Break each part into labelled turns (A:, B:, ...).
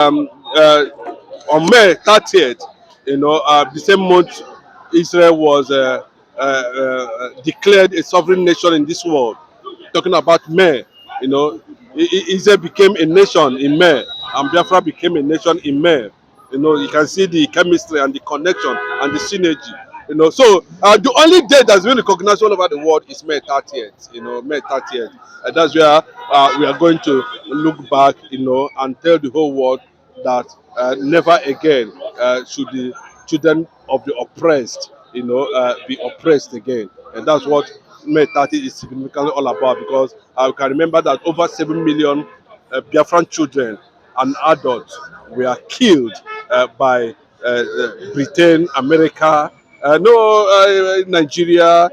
A: um, uh, on May 30th, the same month, Israel was declared a sovereign nation in this world. Talking about May, Israel became a nation in May, and Biafra became a nation in May. You can see the chemistry and the connection and the synergy. So the only day that's been recognized all over the world is May 30th. May 30th. That's where we are going to look back, and tell the whole world that never again should the children of the oppressed, be oppressed again. And that's what May 30 is significantly all about, because I can remember that over 7 million Biafran children and adults were killed by Britain, America, Nigeria,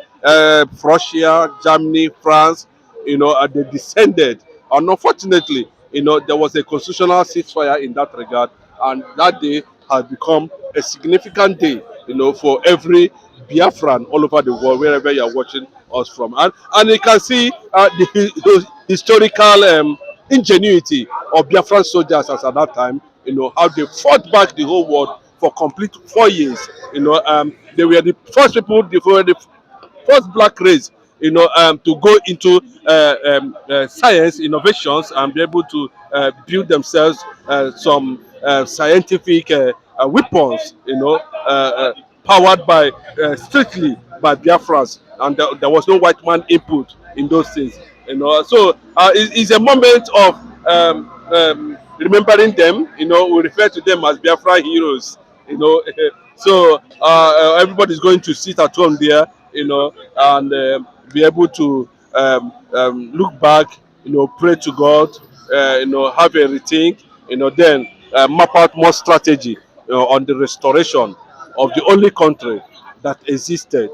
A: Russia, Germany, France. They descended. And unfortunately, there was a constitutional ceasefire in that regard, and that day has become a significant day, for every Biafran all over the world, wherever you are watching us from. And you can see the historical ingenuity of Biafran soldiers as at that time, how they fought back the whole world for complete 4 years. They were the first people, they were the first black race, to go into science innovations and be able to build themselves some scientific weapons, powered by strictly by Biafrans, and there was no white man input in those things. So it's a moment of remembering them. We refer to them as Biafra heroes. So everybody's going to sit at home there, and be able to look back, pray to God, have a rethink, then map out more strategy, on the restoration of the only country that existed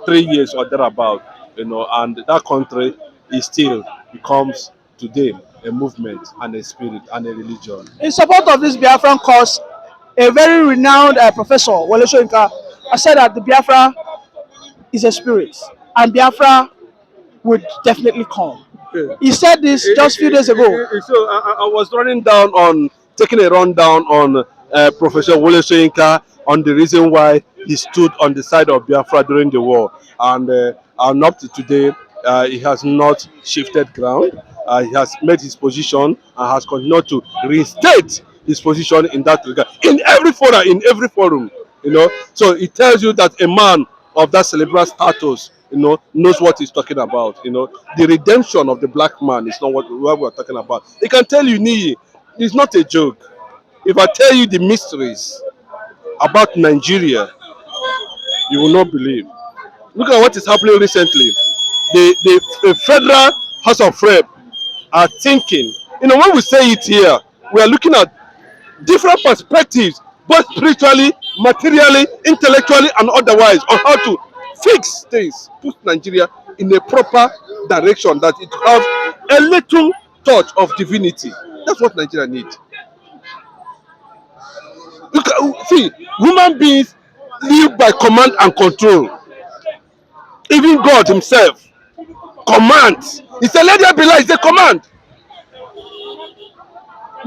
A: 3 years or thereabout, and that country is still becomes today a movement and a spirit and a religion.
B: In support of this Biafran cause, a very renowned professor, Wole Soyinka, has said that the Biafra is a spirit and Biafra would definitely come.
A: Yeah.
B: He said this just a few days ago.
A: So I was taking a rundown on Professor Wole Soyinka on the reason why he stood on the side of Biafra during the war, and up to today, he has not shifted ground. He has made his position and has continued to reinstate his position in that regard in every forum. So it tells you that a man of that cerebral status, knows what he's talking about. The redemption of the black man is not what we're talking about. He can tell you, Niyi, it's not a joke. If I tell you the mysteries about Nigeria, you will not believe. Look at what is happening recently. The Federal House of Rep are thinking, when we say it here, we are looking at different perspectives, both spiritually, materially, intellectually, and otherwise, on how to fix things, put Nigeria in a proper direction, that it has a little touch of divinity. That's what Nigeria needs. See, human beings live by command and control. Even God himself commands. He said, let there be light. It's a command.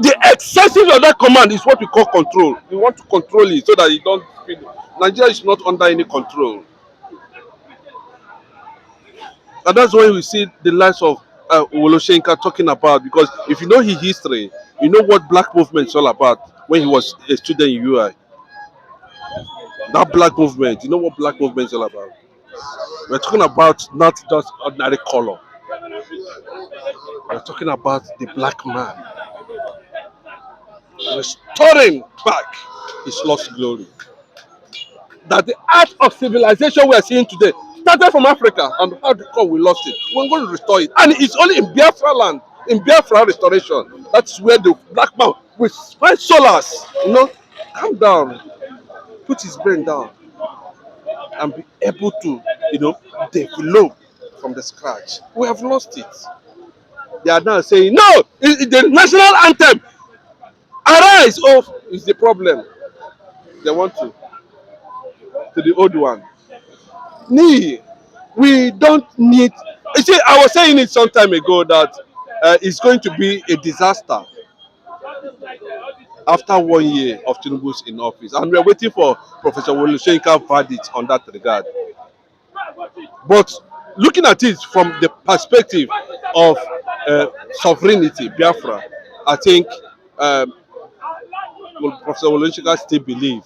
A: The excessive of that command is what we call control. We want to control it so that you don't feel. Nigeria is not under any control. And that's why we see the likes of Wole Soyinka talking about, because if you know his history, you know what black movement is all about when he was a student in UI. That black movement, you know what black movement is all about. We're talking about not just ordinary color. We're talking about the black man restoring back his lost glory. That the art of civilization we are seeing today started from Africa, and how come we lost it? We're going to restore it. And it's only in Biafra land, in Biafra restoration. That's where the black man will find solace. Calm down, put his brain down, and be able to, develop from the scratch. We have lost it. They are now saying, no, the national anthem, arise, is the problem. They want to the old one. We don't need. You see, I was saying it some time ago that it's going to be a disaster after 1 year of Tinubu's in office, and we are waiting for Professor Wole Soyinka's verdict on that regard. But looking at it from the perspective of sovereignty, Biafra, I think um, Professor Wole Soyinka still believe,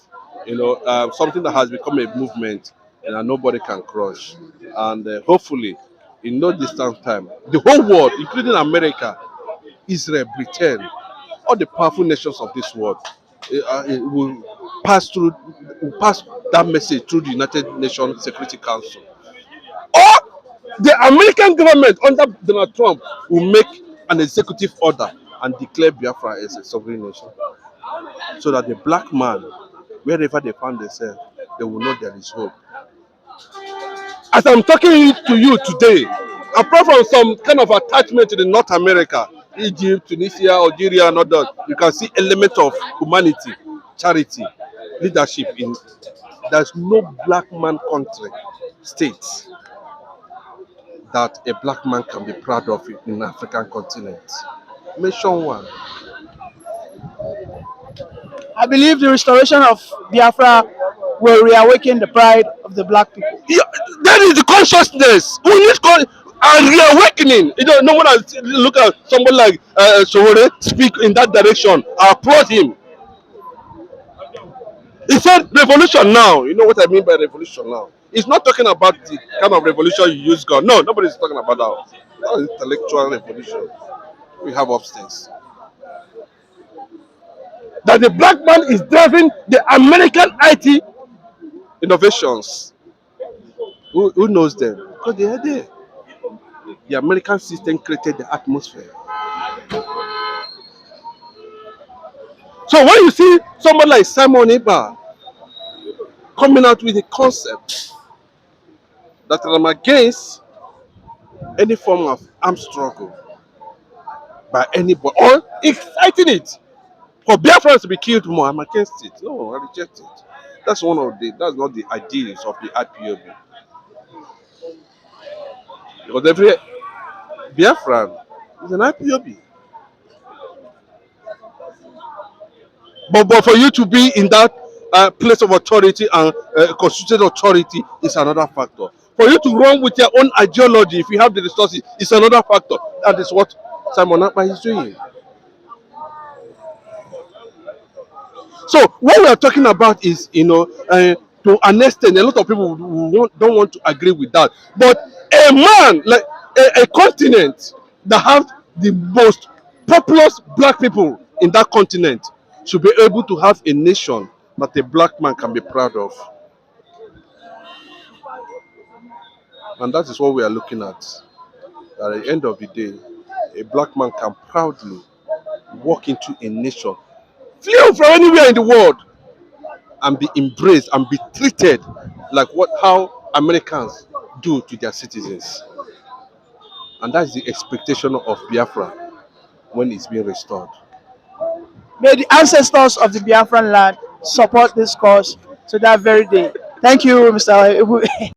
A: something that has become a movement and nobody can crush. And hopefully, in no distant time, the whole world, including America, Israel, Britain, all the powerful nations of this world, will will pass that message through the United Nations Security Council. Or the American government under Donald Trump will make an executive order and declare Biafra as a sovereign nation, so that the black man, wherever they find themselves, they will know there is hope. As I'm talking to you today, apart from some kind of attachment to the North America, Egypt, Tunisia, Algeria, and others, you can see element of humanity, charity, leadership. There's no black man country, state that a black man can be proud of in the African continent. Mention one.
B: I believe the restoration of Biafra will reawaken the pride of the black people.
A: Yeah, that is the consciousness. We need a reawakening. No one has look at someone like Sowore speak in that direction. I applaud him. He said revolution now. You know what I mean by revolution now? He's not talking about the kind of revolution you use God. No, nobody's talking about that. That is intellectual revolution we have upstairs. That the black man is driving the American IT innovations. Who knows them? Because they are there. The American system created the atmosphere. So when you see someone like Simon Eber coming out with a concept that I'm against any form of armed struggle by anybody, or exciting it for Biafrans to be killed more, I'm against it. No, I reject it. That's not the ideals of the IPOB. Because every Biafran is an IPOB. But for you to be in that place of authority and constituted authority is another factor. For you to run with your own ideology, if you have the resources, is another factor. That is what Simon Akpa is doing. So what we are talking about is, to an extent, a lot of people don't want to agree with that. But a man, like a continent that have the most populous black people in that continent, should be able to have a nation that a black man can be proud of. And that is what we are looking at. At the end of the day, a black man can proudly walk into a nation, flew from anywhere in the world, and be embraced and be treated like how Americans do to their citizens. And that's the expectation of Biafra when it's being restored.
B: May the ancestors of the Biafran land support this cause to that very day. Thank you, Mr.